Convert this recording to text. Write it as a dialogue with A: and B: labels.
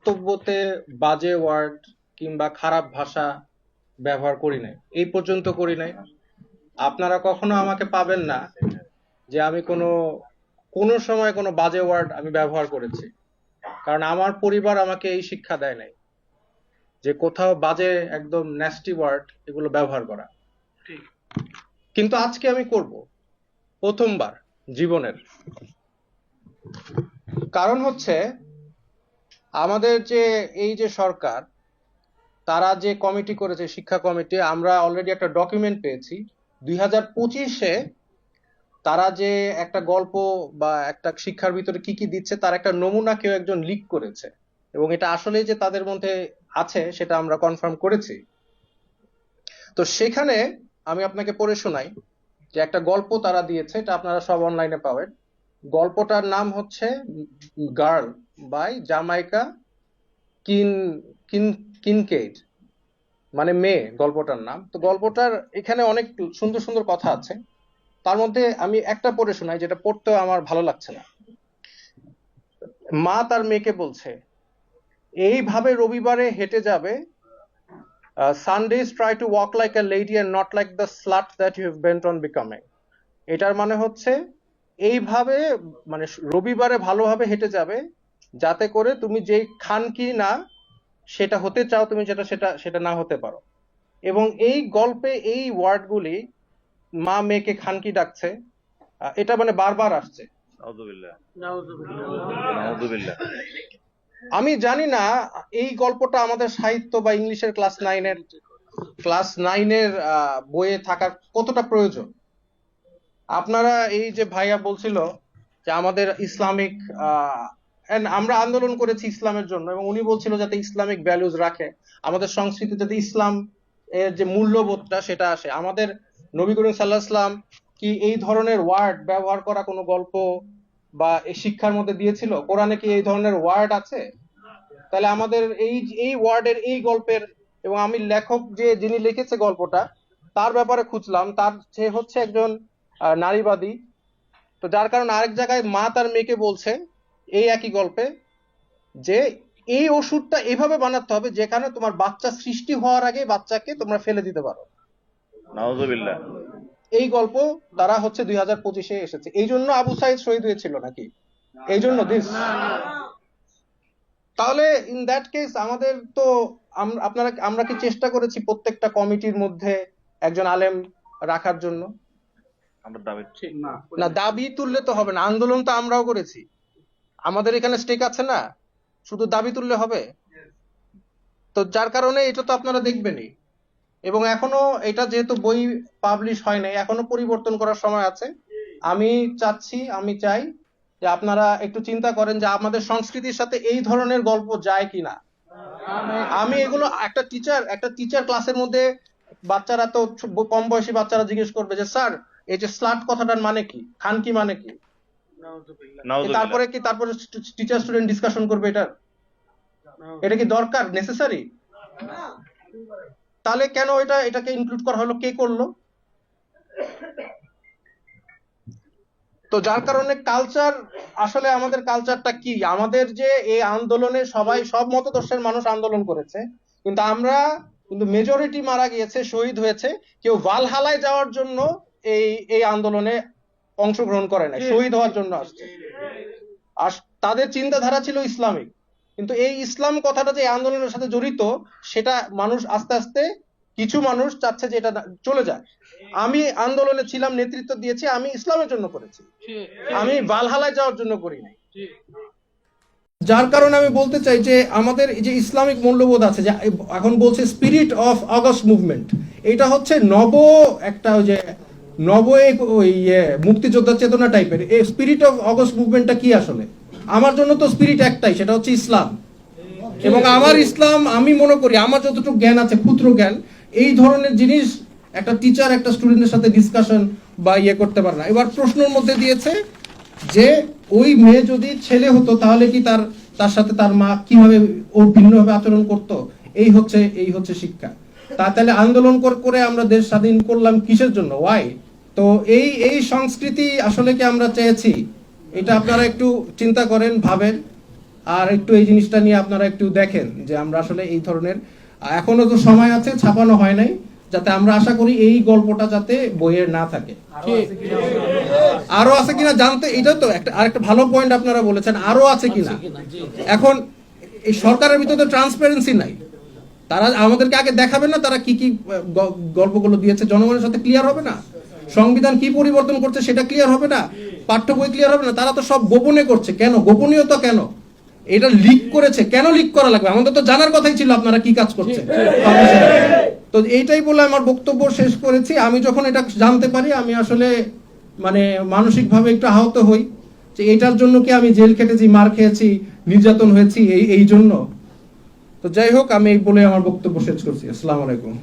A: বক্তব্যতে বাজে ওয়ার্ড কিংবা খারাপ ভাষা ব্যবহার করি নাই, এই পর্যন্ত করি নাই। আপনারা কখনো আমাকে পাবেন না যে আমি কোনো সময় কোনো বাজে ওয়ার্ড আমি ব্যবহার করেছি, কারণ আমার পরিবার আমাকে এই শিক্ষা দেয় নাই যে কোথাও বাজে একদম ন্যাস্টি ওয়ার্ড এগুলো ব্যবহার করা। কিন্তু আজকে আমি করব, প্রথমবার জীবনের। কারণ হচ্ছে আমাদের যে এই যে সরকার, তারা যে কমিটি করেছে, শিক্ষা কমিটি, আমরা অলরেডি একটা ডকুমেন্ট পেয়েছি 2025-এ তারা যে একটা গল্প বা একটা শিক্ষার ভিতরে কি কি দিচ্ছে তার একটা নমুনা কেউ একজন লিক করেছে, এবং এটা আসলে যে তাদের মধ্যে আছে সেটা আমরা কনফার্ম করেছি। তো সেখানে আমি আপনাকে পড়ে শোনাই যে একটা গল্প তারা দিয়েছে, এটা আপনারা সব অনলাইনে পাবেন। গল্পটার নাম হচ্ছে গার্ল বাই জামাইকা কিন কিন কিনকেইড, মানে মেয়ে গল্পটার নাম। তো গল্পটার এখানে অনেক সুন্দর সুন্দর কথা আছে, তার মধ্যে আমি একটা পড়ে শোনাই যেটা পড়তেও আমার ভালো লাগছে না। মা তার মেয়েকে বলছে, এইভাবে রবিবারে হেঁটে যাবে, Sundays try to walk like a lady and not like the slut that you have bent on becoming. এটার মানে হচ্ছে এইভাবে, মানে রবিবারে ভালোভাবে হেঁটে যাবে যাতে করে তুমি যেই খানকি না সেটা হতে চাও, তুমি যেটা সেটা সেটা না হতে পারো। এবং এই গল্পে এই ওয়ার্ডগুলি, মা মেয়েকে খানকি ডাকছে, এটা মানে বারবার আসছে। আমি জানি না এই গল্পটা আমাদের সাহিত্য বা ইংলিশের ক্লাস নাইনের বইয়ে থাকার কতটা প্রয়োজন। আপনারা এই যে ভাইয়া বলছিল যে আমাদের ইসলামিক আমরা আন্দোলন করেছি ইসলামের জন্য, এবং উনি বলছিল যাতে ইসলামিক ভ্যালুজ রাখে, আমাদের সংস্কৃতি যাতে ইসলাম এর যে মূল্যবোধটা সেটা আসে। আমাদের নবী করিম সাল্লাল্লাহু আলাইহি ওয়াসাল্লাম কি এই ধরনের ওয়ার্ড ব্যবহার করা কোনো গল্প বা এই শিক্ষার মধ্যে দিয়েছিল? কোরআনে কি এই ধরনের ওয়ার্ড আছে? তাহলে আমাদের এই এই ওয়ার্ডের এই গল্পের, এবং আমি লেখক যিনি লিখেছে গল্পটা তার ব্যাপারে খুঁজলাম, সে হচ্ছে একজন নারীবাদী। তো যার কারণে আরেক জায়গায় মা তার মেয়েকে বলছে এই একই গল্পে যে এই ওষুধটা এভাবে বানাতে হবে যেখানে তোমার বাচ্চা সৃষ্টি হওয়ার আগে বাচ্চাকে তোমরা ফেলে দিতে পারো। নাউযুবিল্লাহ। এই গল্প তারা হচ্ছে 2025-এ এসেছে। এই জন্য আবু সাইদ শহীদ হয়েছিল নাকি? এই জন্য দিস? তাহলে ইন দ্যাট কেস আমাদের তো আমরা কি চেষ্টা করেছি প্রত্যেকটা কমিটির মধ্যে একজন আলেম রাখার জন্য? না, দাবি তুললে তো হবে না, আন্দোলন তো আমরাও করেছি, আমাদের এখানে স্টেক আছে না, শুধু দাবি তুললে হবে? তো যার কারণে এটা তো আপনারা দেখবেনই, এবং এখনো এটা যেহেতু বই পাবলিশ হয় নাই, এখনো পরিবর্তন করার সময় আছে। আমি চাই যে আপনারা একটু চিন্তা করেন যে আমাদের সংস্কৃতির সাথে এই ধরনের গল্প যায় কিনা। আমি এগুলো একটা টিচার ক্লাসের মধ্যে, বাচ্চারা তো কম বয়সী বাচ্চারা জিজ্ঞেস করবে যে স্যার এই যে স্লাট কথাটার মানে কি, খানকি মানে কি? তারপরে টিচার স্টুডেন্ট ডিসকাশন করবে এটা কি দরকার, নেসেসারি? তাহলে কেন এটাকে ইনক্লুড করা হলো, কে করলো? তো যার কারণে কালচার, আসলে আমাদের কালচারটা কি? আমাদের যে এই আন্দোলনে সব মতদর্শের মানুষ আন্দোলন করেছে, কিন্তু মেজরিটি মারা গিয়েছে, শহীদ হয়েছে। কেউ ভালহালায় যাওয়ার জন্য এই আন্দোলনে অংশগ্রহণ করে নাই, শহীদ হওয়ার জন্য আসছে। আর তাদের চিন্তাধারা ছিল ইসলামিক, কিন্তু এই ইসলাম কথাটা যে আন্দোলনের সাথে জড়িত সেটা মানুষ আস্তে আস্তে, কিছু মানুষ চাচ্ছে যে এটা চলে যায়। আমি আন্দোলনে ছিলাম, নেতৃত্ব দিয়েছি, আমি ইসলামের জন্য করেছি, আমি ভালহালায় যাওয়ার জন্য করি নাই। যার কারণে আমি বলতে চাই যে আমাদের এই যে ইসলামিক মূল্যবোধ আছে, যে এখন বলছে স্পিরিট অফ অগস্ট মুভমেন্ট, এটা হচ্ছে মুক্তিযোদ্ধা চেতনা টাইপের। এই স্পিরিট অফ অগস্ট মুভমেন্টটা কি আসলে? আমার জন্য তো স্পিরিট একটাই, সেটা হচ্ছে ইসলাম। এবং আমার ইসলাম, আমি মনে করি আমার যতটুকু জ্ঞান আছে, ক্ষুদ্র জ্ঞান, এই ধরনের জিনিস একটা টিচার একটা স্টুডেন্টের সাথে ডিসকাশন বা করতে পারে না। এবার প্রশ্নের মধ্যে দিয়েছে যে ওই মেয়ে যদি ছেলে হতো তাহলে কি তার সাথে তার মা কিভাবে ও ভিন্নভাবে আচরণ করতো? এই হচ্ছে শিক্ষা। তাহলে আন্দোলন করে আমরা দেশ স্বাধীন করলাম কিসের জন্য? ওয়াই? তো এই সংস্কৃতি আসলে কি আমরা চেয়েছি? এটা আপনারা একটু চিন্তা করেন, ভাবেন। আর একটু এই জিনিসটা নিয়ে আপনারা একটু দেখেন যে আমরা আসলে এই ধরনের, এখনো তো সময় আছে, ছাপানো হয় নাই, যাতে আমরা আশা করি এই গল্পটা যাতে বইয়ের না থাকে। আরো আছে কিনা জানতে, এটা তো একটা আরেকটা ভালো পয়েন্ট আপনারা বলেছেন, আরো আছে কিনা। এখন এই সরকারের ভিতরে তো ট্রান্সপারেন্সি নাই, তারা আমাদেরকে আগে দেখাবেন না তারা কি কি গল্পগুলো দিয়েছে, জনগণের সাথে ক্লিয়ার হবে না? সংবিধান কি পরিবর্তন করছে সেটা ক্লিয়ার হবে না? পাঠ্য বই ক্লিয়ার হবে না? তারা তো সব গোপনে করছে। কেন গোপনীয়তা? কেন এটা লিক করেছে? কেন লিক করা লাগবে? আমাদের তো জানার কথাই ছিল আপনারা কি কাজ করছেন। তো এইটাই বলে আমার বক্তব্য শেষ করেছি। আমি যখন এটা জানতে পারি আমি আসলে মানে মানসিকভাবে একটু আহত হই যে এটার জন্য কি আমি জেল খেটেছি, মার খেয়েছি, নির্যাতন হয়েছি এই জন্য। তো যাই হোক, আমি এই বলে আমার বক্তব্য শেষ করছি। আসসালামু আলাইকুম।